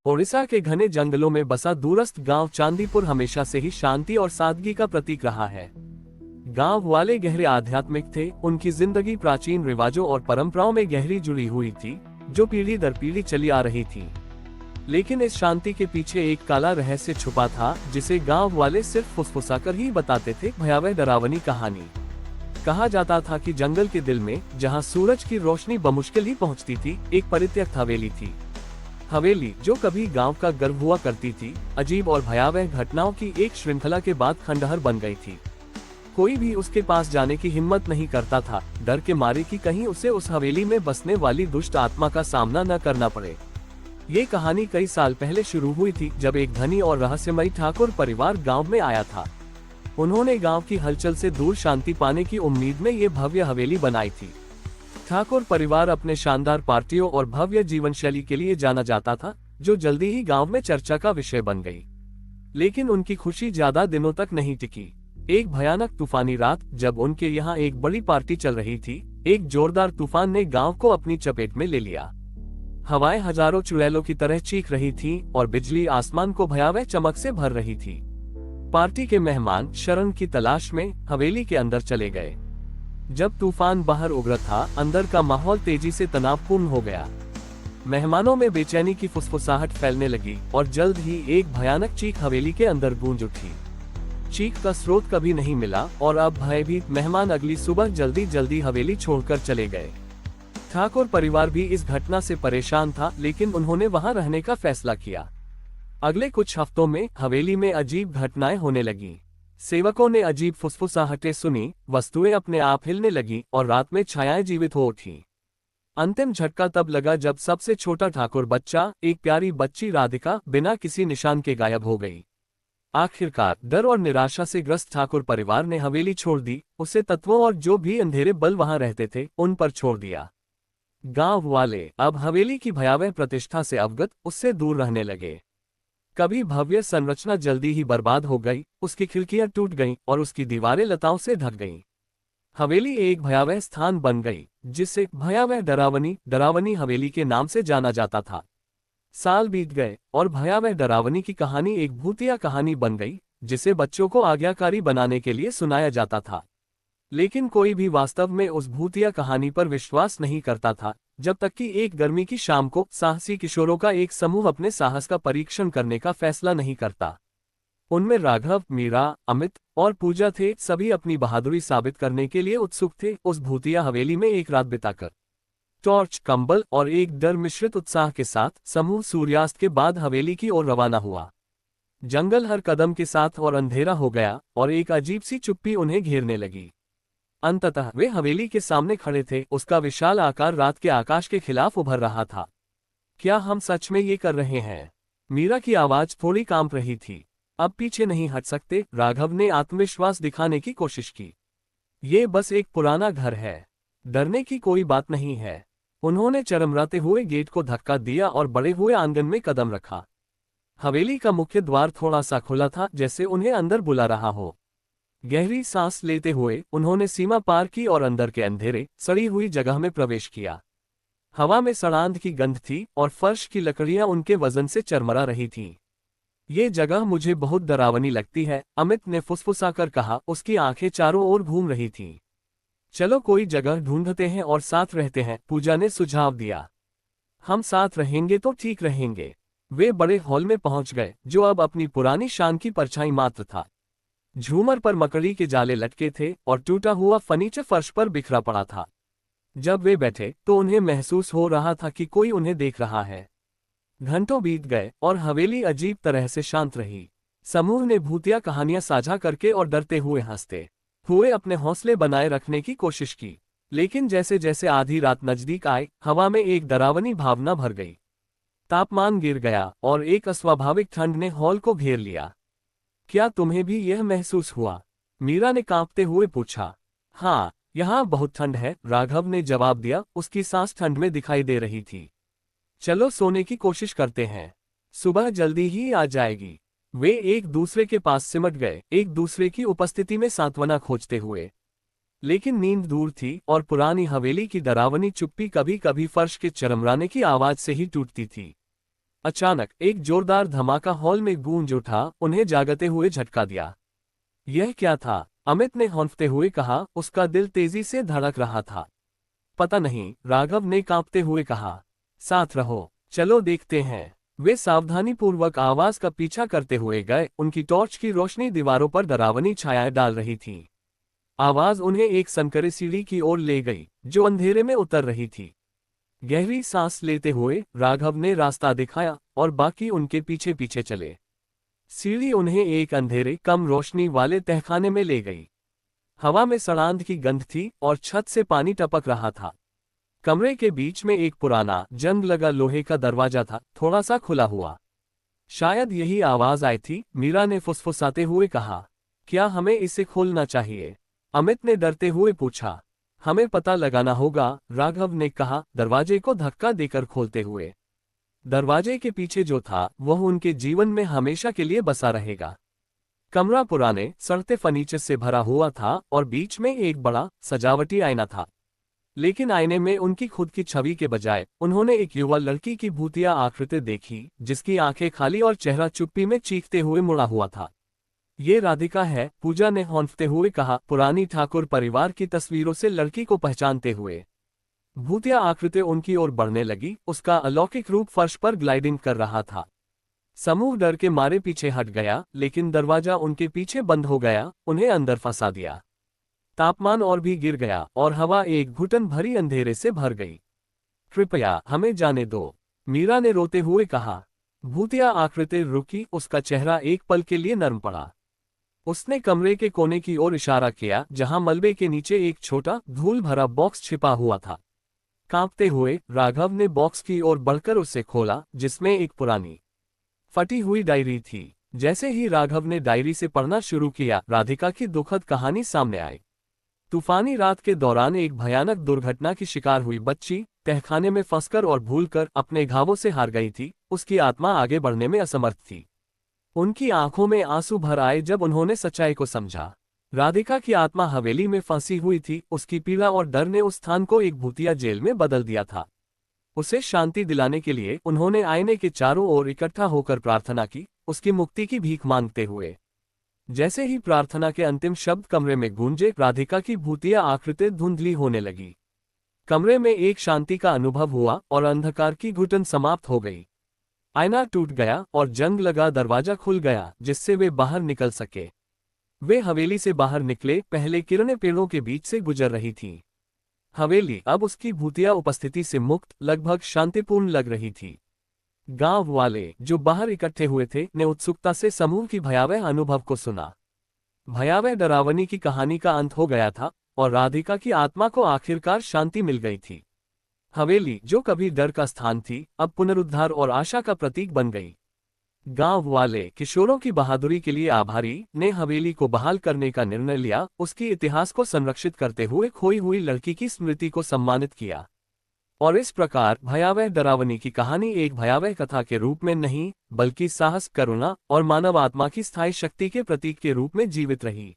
ओडिशा के घने जंगलों में बसा दूरस्थ गांव चांदीपुर हमेशा से ही शांति और सादगी का प्रतीक रहा है। गांव वाले गहरे आध्यात्मिक थे, उनकी जिंदगी प्राचीन रिवाजों और परंपराओं में गहरी जुड़ी हुई थी, जो पीढ़ी दर पीढ़ी चली आ रही थी। लेकिन इस शांति के पीछे एक काला रहस्य छुपा था, जिसे गांव वाले सिर्फ फुसफुसाकर ही बताते थे। भयावह डरावनी कहानी। कहा जाता था कि जंगल के दिल में, जहां सूरज की रोशनी बमुश्किल ही पहुंचती थी, एक परित्यक्त हवेली थी। हवेली जो कभी गांव का गर्व हुआ करती थी, अजीब और भयावह घटनाओं की एक श्रृंखला के बाद खंडहर बन गई थी। कोई भी उसके पास जाने की हिम्मत नहीं करता था, डर के मारे कि कहीं उसे उस हवेली में बसने वाली दुष्ट आत्मा का सामना न करना पड़े। ये कहानी कई साल पहले शुरू हुई थी, जब एक धनी और रहस्यमयी ठाकुर परिवार गांव में आया था। उन्होंने गांव की हलचल से दूर शांति पाने की उम्मीद में ये भव्य हवेली बनाई थी। ठाकुर परिवार अपने शानदार पार्टियों और भव्य जीवन शैली के लिए जाना जाता था, जो जल्दी ही गांव में चर्चा का विषय बन गई। लेकिन उनकी खुशी ज्यादा दिनों तक नहीं टिकी। एक भयानक तूफानी रात, जब उनके यहाँ एक बड़ी पार्टी चल रही थी, एक जोरदार तूफान ने गांव को अपनी चपेट में ले लिया। हवाएं हजारों चुड़ैलों की तरह चीख रही थीं और बिजली आसमान को भयावह चमक से भर रही थी। पार्टी के मेहमान शरण की तलाश में हवेली के अंदर चले गए। जब तूफान बाहर उगरा था, अंदर का माहौल तेजी से तनावपूर्ण हो गया। मेहमानों में बेचैनी की फुसफुसाहट फैलने लगी और जल्द ही एक भयानक चीख हवेली के अंदर गूंज उठी। चीख का स्रोत कभी नहीं मिला और अब भयभीत मेहमान अगली सुबह जल्दी जल्दी हवेली छोड़कर चले गए। ठाकुर परिवार भी इस घटना से परेशान था, लेकिन उन्होंने वहां रहने का फैसला किया। अगले कुछ हफ्तों में हवेली में अजीब घटनाएं होने लगी। सेवकों ने अजीब फुसफुसाहटें सुनी, वस्तुएं अपने आप हिलने लगी और रात में छायाएं जीवित हो उठी। अंतिम झटका तब लगा जब सबसे छोटा ठाकुर बच्चा, एक प्यारी बच्ची राधिका, बिना किसी निशान के गायब हो गई। आखिरकार डर और निराशा से ग्रस्त ठाकुर परिवार ने हवेली छोड़ दी, उसे तत्वों और जो भी अंधेरे बल वहां रहते थे, उन पर छोड़ दिया। गांव वाले अब हवेली की भयावह प्रतिष्ठा से अवगत, उससे दूर रहने लगे। कभी भव्य संरचना जल्दी ही बर्बाद हो गई, उसकी खिड़कियां टूट गईं और उसकी दीवारें लताओं से ढक गईं। हवेली एक भयावह स्थान बन गई, जिसे भयावह डरावनी हवेली के नाम से जाना जाता था। साल बीत गए और भयावह डरावनी की कहानी एक भूतिया कहानी बन गई, जिसे बच्चों को आज्ञाकारी बनाने के लिए सुनाया जाता था। लेकिन कोई भी वास्तव में उस भूतिया कहानी पर विश्वास नहीं करता था, जब तक कि एक गर्मी की शाम को साहसी किशोरों का एक समूह अपने साहस का परीक्षण करने का फैसला नहीं करता। उनमें राघव, मीरा, अमित और पूजा थे। सभी अपनी बहादुरी साबित करने के लिए उत्सुक थे। उस भूतिया हवेली में एक रात बिताकर टॉर्च, कंबल और एक डर मिश्रित उत्साह के साथ समूह सूर्यास्त के बाद हवेली की ओर रवाना हुआ। जंगल हर कदम के साथ और अंधेरा हो गया और एक अजीब सी चुप्पी उन्हें घेरने लगी। अंततः वे हवेली के सामने खड़े थे। उसका विशाल आकार रात के आकाश के खिलाफ उभर रहा था। क्या हम सच में ये कर रहे हैं? मीरा की आवाज थोड़ी कांप रही थी। अब पीछे नहीं हट सकते, राघव ने आत्मविश्वास दिखाने की कोशिश की। ये बस एक पुराना घर है, डरने की कोई बात नहीं है। उन्होंने चरमराते हुए गेट को धक्का दिया और बड़े हुए आंगन में कदम रखा। हवेली का मुख्य द्वार थोड़ा सा खुला था, जैसे उन्हें अंदर बुला रहा हो। गहरी सांस लेते हुए उन्होंने सीमा पार की और अंदर के अंधेरे, सड़ी हुई जगह में प्रवेश किया। हवा में सड़ांध की गंध थी और फर्श की लकड़ियां उनके वजन से चरमरा रही थीं। ये जगह मुझे बहुत डरावनी लगती है, अमित ने फुसफुसाकर कहा। उसकी आंखें चारों ओर घूम रही थीं। चलो कोई जगह ढूंढते हैं और साथ रहते हैं, पूजा ने सुझाव दिया। हम साथ रहेंगे तो ठीक रहेंगे। वे बड़े हॉल में पहुंच गए, जो अब अपनी पुरानी शान की परछाई मात्र था। झूमर पर मकड़ी के जाले लटके थे और टूटा हुआ फर्नीचर फर्श पर बिखरा पड़ा था। जब वे बैठे तो उन्हें महसूस हो रहा था कि कोई उन्हें देख रहा है। घंटों बीत गए और हवेली अजीब तरह से शांत रही। समूह ने भूतिया कहानियां साझा करके और डरते हुए हंसते हुए अपने हौसले बनाए रखने की कोशिश की। लेकिन जैसे जैसे आधी रात नजदीक आई, हवा में एक डरावनी भावना भर गई। तापमान गिर गया और एक अस्वाभाविक ठंड ने हॉल को घेर लिया। क्या तुम्हें भी यह महसूस हुआ? मीरा ने कांपते हुए पूछा। हाँ, यहाँ बहुत ठंड है, राघव ने जवाब दिया। उसकी सांस ठंड में दिखाई दे रही थी। चलो सोने की कोशिश करते हैं, सुबह जल्दी ही आ जाएगी। वे एक दूसरे के पास सिमट गए, एक दूसरे की उपस्थिति में सांत्वना खोजते हुए। लेकिन नींद दूर थी और पुरानी हवेली की डरावनी चुप्पी कभी कभी फर्श के चरमराने की आवाज से ही टूटती थी। अचानक एक जोरदार धमाका हॉल में गूंज उठा, उन्हें जागते हुए झटका दिया। यह क्या था? अमित ने हौंफते हुए कहा, उसका दिल तेजी से धड़क रहा था। पता नहीं, राघव ने कांपते हुए कहा। साथ रहो, चलो देखते हैं। वे सावधानीपूर्वक आवाज का पीछा करते हुए गए, उनकी टॉर्च की रोशनी दीवारों पर डरावनी छायाएं डाल रही थी। आवाज उन्हें एक संकरे सीढ़ी की ओर ले गई, जो अंधेरे में उतर रही थी। गहरी सांस लेते हुए राघव ने रास्ता दिखाया और बाकी उनके पीछे पीछे चले। सीढ़ी उन्हें एक अंधेरे कम रोशनी वाले तहखाने में ले गई। हवा में सड़ांध की गंध थी और छत से पानी टपक रहा था। कमरे के बीच में एक पुराना जंग लगा लोहे का दरवाजा था, थोड़ा सा खुला हुआ। शायद यही आवाज आई थी, मीरा ने फुसफुसाते हुए कहा। क्या हमें इसे खोलना चाहिए? अमित ने डरते हुए पूछा। हमें पता लगाना होगा, राघव ने कहा, दरवाजे को धक्का देकर खोलते हुए। दरवाजे के पीछे जो था वह उनके जीवन में हमेशा के लिए बसा रहेगा। कमरा पुराने सड़ते फर्नीचर से भरा हुआ था और बीच में एक बड़ा सजावटी आईना था। लेकिन आईने में उनकी खुद की छवि के बजाय उन्होंने एक युवा लड़की की भूतिया आकृति देखी, जिसकी आंखें खाली और चेहरा चुप्पी में चीखते हुए मुड़ा हुआ था। ये राधिका है, पूजा ने हौंफते हुए कहा, पुरानी ठाकुर परिवार की तस्वीरों से लड़की को पहचानते हुए। भूतिया आकृति उनकी ओर बढ़ने लगी, उसका अलौकिक रूप फर्श पर ग्लाइडिंग कर रहा था। समूह डर के मारे पीछे हट गया, लेकिन दरवाजा उनके पीछे बंद हो गया, उन्हें अंदर फंसा दिया। तापमान और भी गिर गया और हवा एक घुटन भरी अंधेरे से भर गई। कृपया हमें जाने दो, मीरा ने रोते हुए कहा। भूतिया आकृति रुकी, उसका चेहरा एक पल के लिए नरम पड़ा। उसने कमरे के कोने की ओर इशारा किया, जहां मलबे के नीचे एक छोटा धूल भरा बॉक्स छिपा हुआ था। कांपते हुए राघव ने बॉक्स की ओर बढ़कर उसे खोला, जिसमें एक पुरानी फटी हुई डायरी थी। जैसे ही राघव ने डायरी से पढ़ना शुरू किया, राधिका की दुखद कहानी सामने आई। तूफानी रात के दौरान एक भयानक दुर्घटना की शिकार हुई बच्ची तहखाने में फंसकर और भूलकर अपने घावों से हार गई थी। उसकी आत्मा आगे बढ़ने में असमर्थ थी। उनकी आंखों में आंसू भर आए जब उन्होंने सच्चाई को समझा। राधिका की आत्मा हवेली में फंसी हुई थी, उसकी पीड़ा और डर ने उस स्थान को एक भूतिया जेल में बदल दिया था। उसे शांति दिलाने के लिए उन्होंने आईने के चारों ओर इकट्ठा होकर प्रार्थना की, उसकी मुक्ति की भीख मांगते हुए। जैसे ही प्रार्थना के अंतिम शब्द कमरे में गूंजे, राधिका की भूतिया आकृति धुंधली होने लगी। कमरे में एक शांति का अनुभव हुआ और अंधकार की घुटन समाप्त हो गई। आईना टूट गया और जंग लगा दरवाजा खुल गया, जिससे वे बाहर निकल सके। वे हवेली से बाहर निकले, पहले किरणें पेड़ों के बीच से गुजर रही थीं। हवेली अब उसकी भूतिया उपस्थिति से मुक्त, लगभग शांतिपूर्ण लग रही थी। गांव वाले जो बाहर इकट्ठे हुए थे ने उत्सुकता से समूह की भयावह अनुभव को सुना। भयावह डरावनी की कहानी का अंत हो गया था और राधिका की आत्मा को आखिरकार शांति मिल गई थी। हवेली जो कभी डर का स्थान थी, अब पुनरुद्धार और आशा का प्रतीक बन गई। गांव वाले किशोरों की बहादुरी के लिए आभारी ने हवेली को बहाल करने का निर्णय लिया, उसकी इतिहास को संरक्षित करते हुए खोई हुई लड़की की स्मृति को सम्मानित किया। और इस प्रकार भयावह डरावनी की कहानी एक भयावह कथा के रूप में नहीं, बल्कि साहस, करुणा और मानव आत्मा की स्थायी शक्ति के प्रतीक के रूप में जीवित रही।